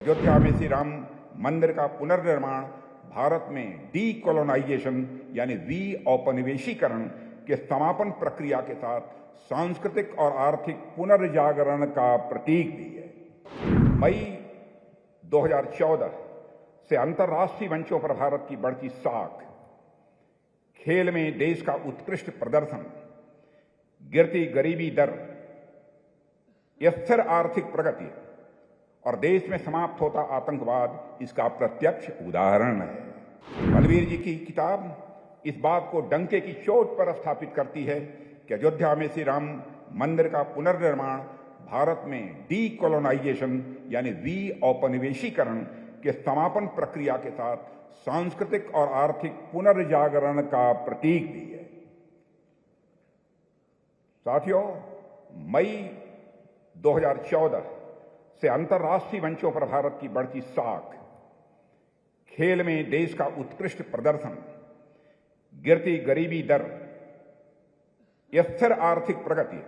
अयोध्या में श्री राम मंदिर का पुनर्निर्माण भारत में डीकोलोनाइजेशन यानी औपनिवेशीकरण के समापन प्रक्रिया के साथ सांस्कृतिक और आर्थिक पुनर्जागरण का प्रतीक भी है। मई 2014 से अंतर्राष्ट्रीय मंचों पर भारत की बढ़ती साख, खेल में देश का उत्कृष्ट प्रदर्शन, गिरती गरीबी दर, स्थिर आर्थिक प्रगति और देश में समाप्त होता आतंकवाद इसका प्रत्यक्ष उदाहरण है। बलवीर जी की किताब इस बात को डंके की चोट पर स्थापित करती है कि अयोध्या में श्री राम मंदिर का पुनर्निर्माण भारत में डीकोलोनाइजेशन यानी औपनिवेशीकरण के समापन प्रक्रिया के साथ सांस्कृतिक और आर्थिक पुनर्जागरण का प्रतीक भी है। साथियों, मई 2014 से अंतर्राष्ट्रीय मंचों पर भारत की बढ़ती साख, खेल में देश का उत्कृष्ट प्रदर्शन, गिरती गरीबी दर, स्थिर आर्थिक प्रगति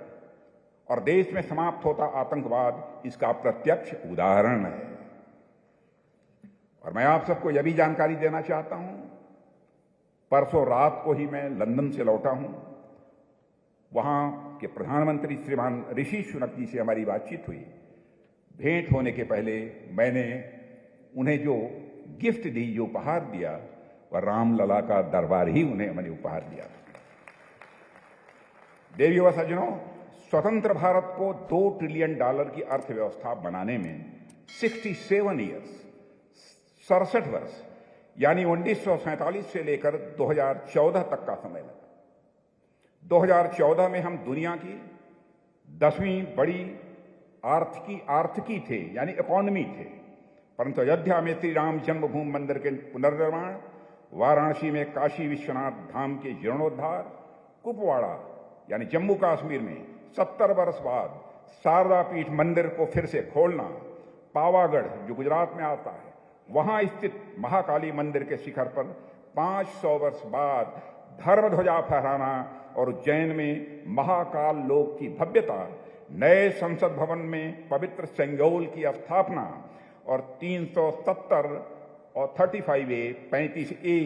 और देश में समाप्त होता आतंकवाद इसका प्रत्यक्ष उदाहरण है। और मैं आप सबको यह भी जानकारी देना चाहता हूं, परसों रात को ही मैं लंदन से लौटा हूं। वहां के प्रधानमंत्री श्रीमान ऋषि सुनक जी से हमारी बातचीत हुई। भेंट होने के पहले मैंने उन्हें जो गिफ्ट दी, जो उपहार दिया, वह रामलला का दरबार ही उन्हें मैंने उपहार दिया। देवियों व सज्जनों, स्वतंत्र भारत को $2 ट्रिलियन की अर्थव्यवस्था बनाने में 67 वर्ष यानी 1947 से लेकर 2014 तक का समय लगा। 2014 में हम दुनिया की 10वीं बड़ी आर्थिकी थे, यानी इकोनॉमी थे, परंतु अयोध्या में श्री राम जन्मभूमि मंदिर के पुनर्निर्माण, वाराणसी में काशी विश्वनाथ धाम के जीर्णोद्धार, कुपवाड़ा यानी जम्मू कश्मीर में 70 वर्ष बाद शारदा पीठ मंदिर को फिर से खोलना, पावागढ़ जो गुजरात में आता है, वहां स्थित महाकाली मंदिर के शिखर पर 500 वर्ष बाद धर्म ध्वजा फहराना और उज्जैन में महाकाल लोक की भव्यता, नए संसद भवन में पवित्र सेंगोल की स्थापना और 370 और 35A 35A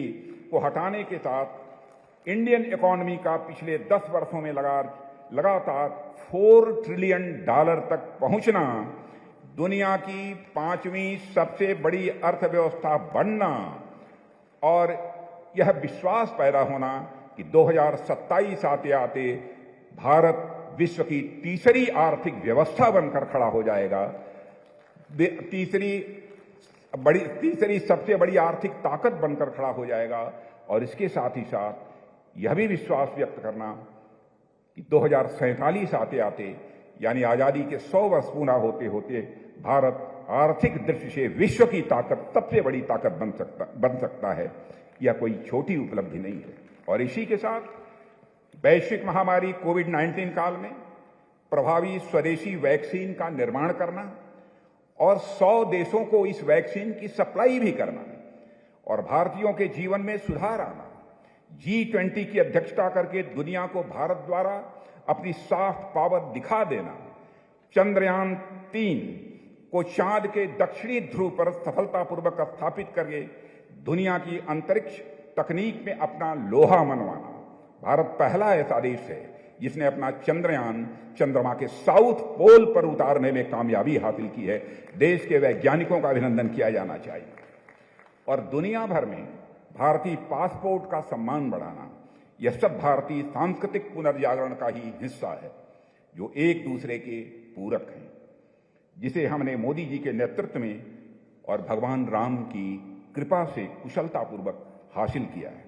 को हटाने के साथ इंडियन इकोनॉमी का पिछले 10 वर्षों में लगातार $4 ट्रिलियन तक पहुंचना, दुनिया की 5वीं सबसे बड़ी अर्थव्यवस्था बनना और यह विश्वास पैदा होना कि 2027 आते आते भारत विश्व की तीसरी आर्थिक व्यवस्था बनकर खड़ा हो जाएगा, तीसरी सबसे बड़ी आर्थिक ताकत बनकर खड़ा हो जाएगा। और इसके साथ ही साथ यह भी विश्वास व्यक्त करना कि 2047 आते आते यानी आजादी के 100 वर्ष पूरा होते होते भारत आर्थिक दृष्टि से विश्व की ताकत, सबसे बड़ी ताकत बन सकता है। यह कोई छोटी उपलब्धि नहीं है। और इसी के साथ वैश्विक महामारी कोविड-19 काल में प्रभावी स्वदेशी वैक्सीन का निर्माण करना और 100 देशों को इस वैक्सीन की सप्लाई भी करना और भारतीयों के जीवन में सुधार आना, G20 की अध्यक्षता करके दुनिया को भारत द्वारा अपनी सॉफ्ट पावर दिखा देना, चंद्रयान 3 को चांद के दक्षिणी ध्रुव पर सफलतापूर्वक स्थापित करके दुनिया की अंतरिक्ष तकनीक में अपना लोहा मनवाना। भारत पहला ऐसा देश है जिसने अपना चंद्रयान चंद्रमा के साउथ पोल पर उतारने में कामयाबी हासिल की है। देश के वैज्ञानिकों का अभिनंदन किया जाना चाहिए। और दुनिया भर में भारतीय पासपोर्ट का सम्मान बढ़ाना, यह सब भारतीय सांस्कृतिक पुनर्जागरण का ही हिस्सा है, जो एक दूसरे के पूरक हैं, जिसे हमने मोदी जी के नेतृत्व में और भगवान राम की कृपा से कुशलतापूर्वक हासिल किया है।